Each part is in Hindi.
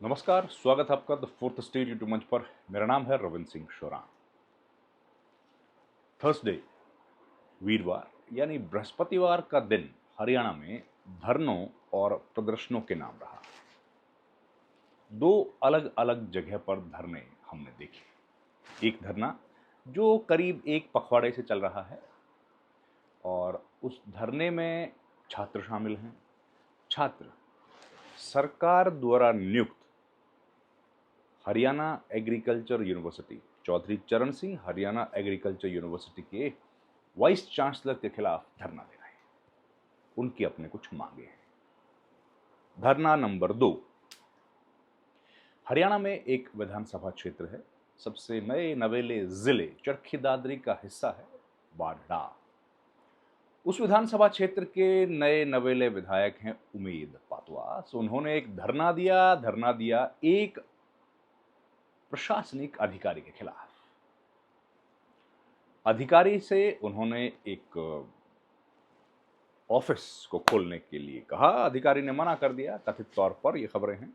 नमस्कार, स्वागत है आपका द फोर्थ स्टेट यूट्यूब मंच पर। मेरा नाम है रविंद्र सिंह शोरान। थर्सडे, वीरवार यानी बृहस्पतिवार का दिन हरियाणा में धरनों और प्रदर्शनों के नाम रहा। दो अलग अलग जगह पर धरने हमने देखे। एक धरना जो करीब एक पखवाड़े से चल रहा है और उस धरने में छात्र शामिल हैं। छात्र सरकार द्वारा नियुक्त हरियाणा एग्रीकल्चर यूनिवर्सिटी, चौधरी चरण सिंह हरियाणा एग्रीकल्चर यूनिवर्सिटी के वाइस चांसलर के खिलाफ धरना दे रहे हैं। उनकी अपने कुछ मांगे हैं। धरना नंबर 2, हरियाणा में एक विधानसभा क्षेत्र है, सबसे नए नवेले जिले चरखी दादरी का हिस्सा है बाढ़ा। उस विधानसभा क्षेत्र के नए नवेले विधायक हैं उमेद पातवास। उन्होंने एक धरना दिया एक प्रशासनिक अधिकारी के खिलाफ। अधिकारी से उन्होंने एक ऑफिस को खोलने के लिए कहा। अधिकारी ने मना कर दिया, कथित तौर पर ये खबरें हैं।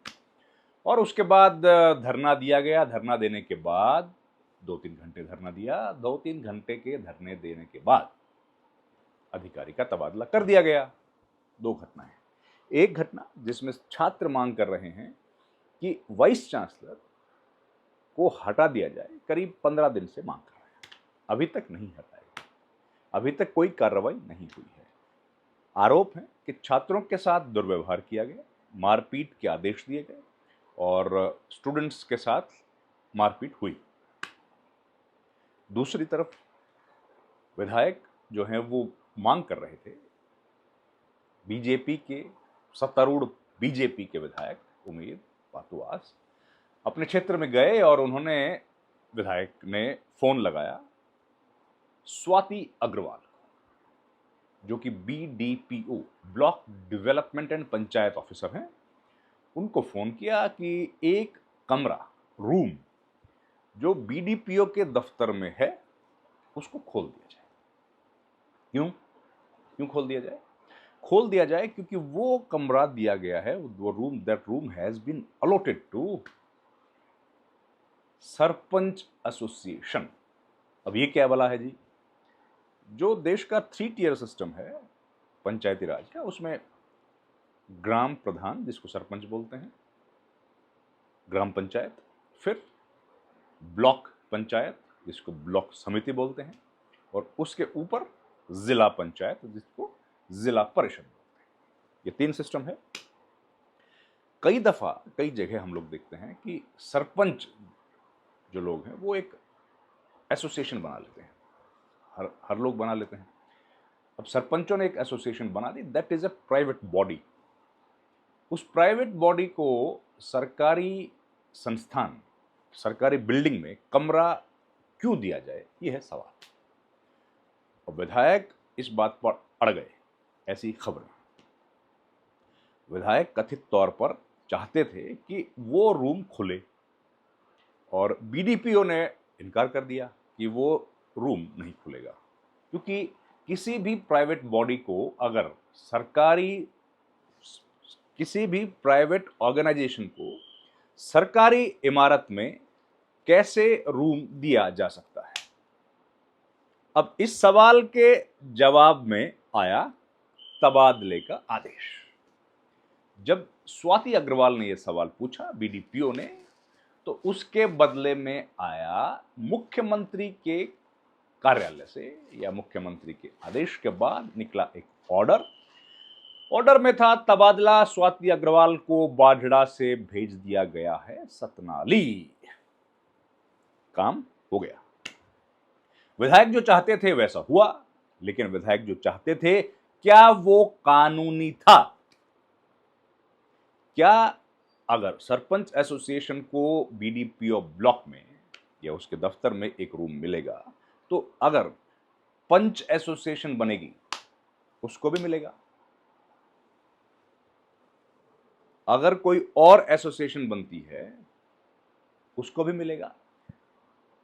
और उसके बाद धरना दिया गया। धरना देने के बाद 2-3 घंटे धरना दिया। 2-3 घंटे के धरने देने के बाद अधिकारी का तबादला कर दिया गया। 2 घटनाएं। एक घटना जिसमें छात्र मांग कर रहे हैं कि वाइस चांसलर को हटा दिया जाए, करीब 15 दिन से मांग कर रहे हैं, अभी तक नहीं हटाया, अभी तक कोई कार्रवाई नहीं हुई है। आरोप है कि छात्रों के साथ दुर्व्यवहार किया गया, मारपीट के आदेश दिए गए और स्टूडेंट्स के साथ मारपीट हुई। दूसरी तरफ विधायक जो हैं वो मांग कर रहे थे, बीजेपी के सत्तारूढ़ बीजेपी के विधायक उमेद पातवास अपने क्षेत्र में गए और उन्होंने विधायक ने फोन लगाया स्वाति अग्रवाल को, जो कि BDPO block development and panchayat officer हैं। उनको फोन किया कि एक कमरा, रूम जो BDPO के दफ्तर में है उसको खोल दिया जाए। क्यों खोल दिया जाए? खोल दिया जाए क्योंकि वो कमरा दिया गया है, वो room, that room has been allotted to sarpanch association. अब ये क्या भला है जी? जो देश का 3 टियर सिस्टम है पंचायती राज का, उसमें ग्राम प्रधान जिसको सरपंच बोलते हैं, ग्राम पंचायत, फिर ब्लॉक पंचायत जिसको ब्लॉक समिति बोलते हैं, और उसके ऊपर जिला पंचायत जिसको जिला परिषद बोलते हैं। ये 3 सिस्टम है। कई दफा कई जगह हम लोग देखते हैं कि सरपंच जो लोग हैं वो एक एसोसिएशन बना लेते हैं। हर लोग बना लेते हैं। अब सरपंचों ने एक एसोसिएशन बना दी, that is a private body. उस प्राइवेट बॉडी को सरकारी संस्थान, सरकारी बिल्डिंग में कमरा क्यों दिया जाए, ये है सवाल। और विधायक इस बात पर अड़ गए। ऐसी खबरें, विधायक कथित तौर पर चाहते थे कि वो रूम खुले और BDPO ने इनकार कर दिया कि वो रूम नहीं खुलेगा, क्योंकि किसी भी प्राइवेट बॉडी को, अगर किसी भी प्राइवेट ऑर्गेनाइजेशन को सरकारी इमारत में कैसे रूम दिया जा सकता है। अब इस सवाल के जवाब में आया तबादले का आदेश। जब स्वाति अग्रवाल ने यह सवाल पूछा BDPO ने, तो उसके बदले में आया मुख्यमंत्री के कार्यालय से, या मुख्यमंत्री के आदेश के बाद निकला एक ऑर्डर में था तबादला स्वाति अग्रवाल को बाढ़ड़ा से भेज दिया गया है सतनाली। काम हो गया। विधायक जो चाहते थे वैसा हुआ, लेकिन विधायक जो चाहते थे, क्या वो कानूनी था? क्या अगर सरपंच एसोसिएशन को BDPO ब्लॉक में या उसके दफ्तर में एक रूम मिलेगा, तो अगर पंच एसोसिएशन बनेगी उसको भी मिलेगा? अगर कोई और एसोसिएशन बनती है उसको भी मिलेगा?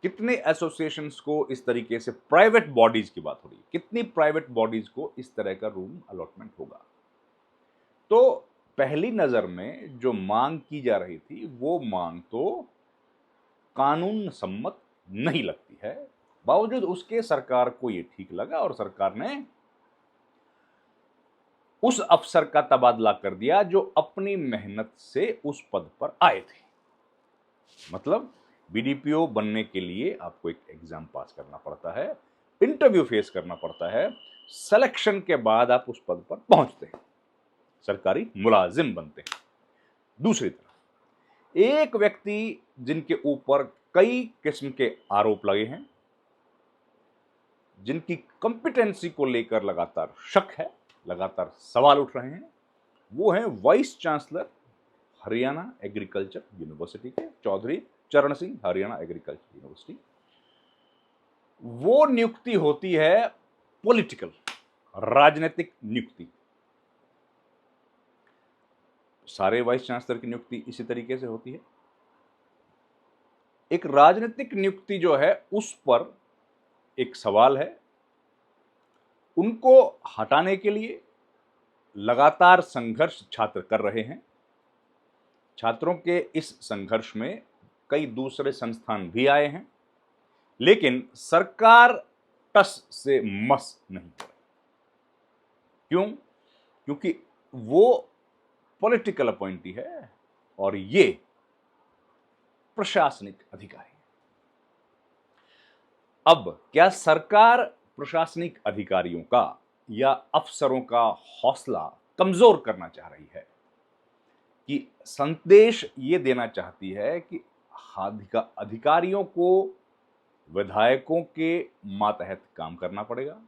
कितने एसोसिएशंस को इस तरीके से, प्राइवेट बॉडीज की बात हो रही है, कितनी प्राइवेट बॉडीज को इस तरह का रूम अलॉटमेंट होगा? तो पहली नज़र में जो मांग की जा रही थी वो मांग तो कानून सम्मत नहीं लगती है, बावजूद उसके सरकार को ये ठीक लगा और सरकार ने उस अफसर का तबादला कर दिया जो अपनी मेहनत से उस पद पर आए थे। मतलब बीडीपीओ बनने के लिए आपको एक एग्जाम पास करना पड़ता है, इंटरव्यू फेस करना पड़ता है, सिलेक्शन के बाद आप उस पद पर पहुंचते हैं, सरकारी मुलाजिम बनते हैं। दूसरी तरफ एक व्यक्ति जिनके ऊपर कई किस्म के आरोप लगे हैं, जिनकी कॉम्पिटेंसी को लेकर लगातार शक है, लगातार सवाल उठ रहे हैं, वो हैं vice chancellor Haryana agriculture university के चौधरी चरण सिंह, हरियाणा एग्रीकल्चर यूनिवर्सिटी। वो नियुक्ति होती है पॉलिटिकल, राजनीतिक नियुक्ति। सारे वाइस चांसलर की नियुक्ति इसी तरीके से होती है। एक राजनीतिक नियुक्ति जो है उस पर एक सवाल है, उनको हटाने के लिए लगातार संघर्ष छात्र कर रहे हैं। छात्रों के इस संघर्ष में कई दूसरे संस्थान भी आए हैं, लेकिन सरकार टस से मस नहीं हो रही। क्यों? क्योंकि वो पॉलिटिकल अपॉइंटी है और ये प्रशासनिक अधिकारी है। अब क्या सरकार प्रशासनिक अधिकारियों का या अफसरों का हौसला कमजोर करना चाह रही है, कि संदेश ये देना चाहती है कि अधिकारियों को विधायकों के मातहत काम करना पड़ेगा,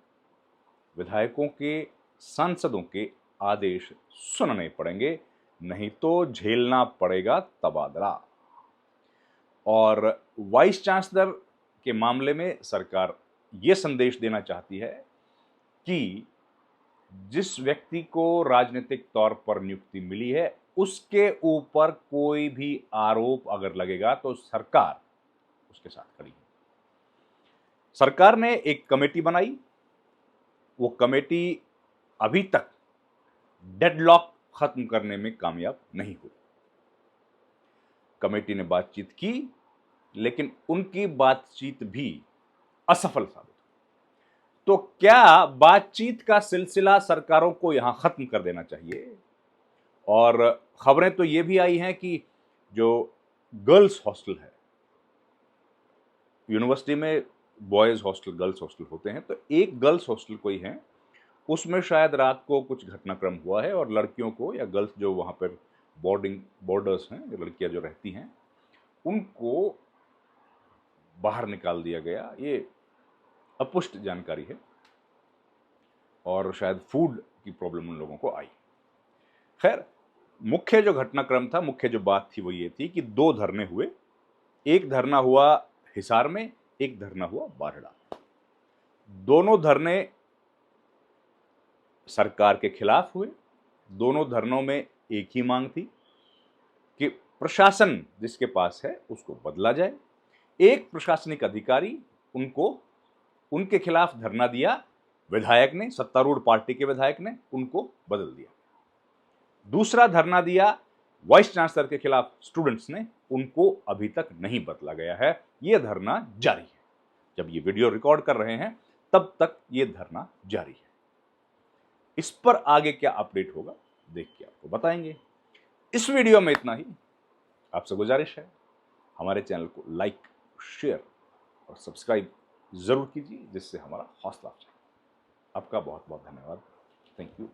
विधायकों के, सांसदों के आदेश सुनने पड़ेंगे, नहीं तो झेलना पड़ेगा तबादला। और वाइस चांसलर के मामले में सरकार ये संदेश देना चाहती है कि जिस व्यक्ति को राजनीतिक तौर पर नियुक्ति मिली है उसके ऊपर कोई भी आरोप अगर लगेगा तो सरकार उसके साथ खड़ी है। सरकार ने एक कमेटी बनाई, वो कमेटी अभी तक डेडलॉक खत्म करने में कामयाब नहीं हुई। कमेटी ने बातचीत की, लेकिन उनकी बातचीत भी असफल साबित हुई। तो क्या बातचीत का सिलसिला सरकारों को यहां खत्म कर देना चाहिए? और खबरें तो ये भी आई हैं कि जो गर्ल्स हॉस्टल है, यूनिवर्सिटी में बॉयज हॉस्टल, गर्ल्स हॉस्टल होते हैं, तो एक गर्ल्स हॉस्टल कोई है, उसमें शायद रात को कुछ घटनाक्रम हुआ है और लड़कियों को या गर्ल्स जो वहां पर बोर्डर्स हैं, जो लड़कियां जो रहती हैं, उनको बाहर निकाल दिया गया। ये अपुष्ट जानकारी है और शायद फूड की प्रॉब्लम उन लोगों को आई। खैर, मुख्य जो घटनाक्रम था, मुख्य जो बात थी वो ये थी कि 2 धरने हुए। एक धरना हुआ हिसार में, एक धरना हुआ बारहड़ा। दोनों धरने सरकार के खिलाफ हुए। दोनों धरनों में एक ही मांग थी कि प्रशासन जिसके पास है उसको बदला जाए। एक प्रशासनिक अधिकारी उनके खिलाफ धरना दिया, विधायक ने, सत्तारूढ़ पार्टी के विधायक ने उनको बदल दिया। दूसरा धरना दिया वाइस चांसलर के खिलाफ स्टूडेंट्स ने, उनको अभी तक नहीं बदला गया है। यह धरना जारी है। जब ये वीडियो रिकॉर्ड कर रहे हैं तब तक ये धरना जारी है। इस पर आगे क्या अपडेट होगा देख के आपको बताएंगे। इस वीडियो में इतना ही। आपसे गुजारिश है, हमारे चैनल को लाइक, शेयर और सब्सक्राइब जरूर कीजिए, जिससे हमारा हौसला बढ़े। आपका बहुत बहुत धन्यवाद। Thank you.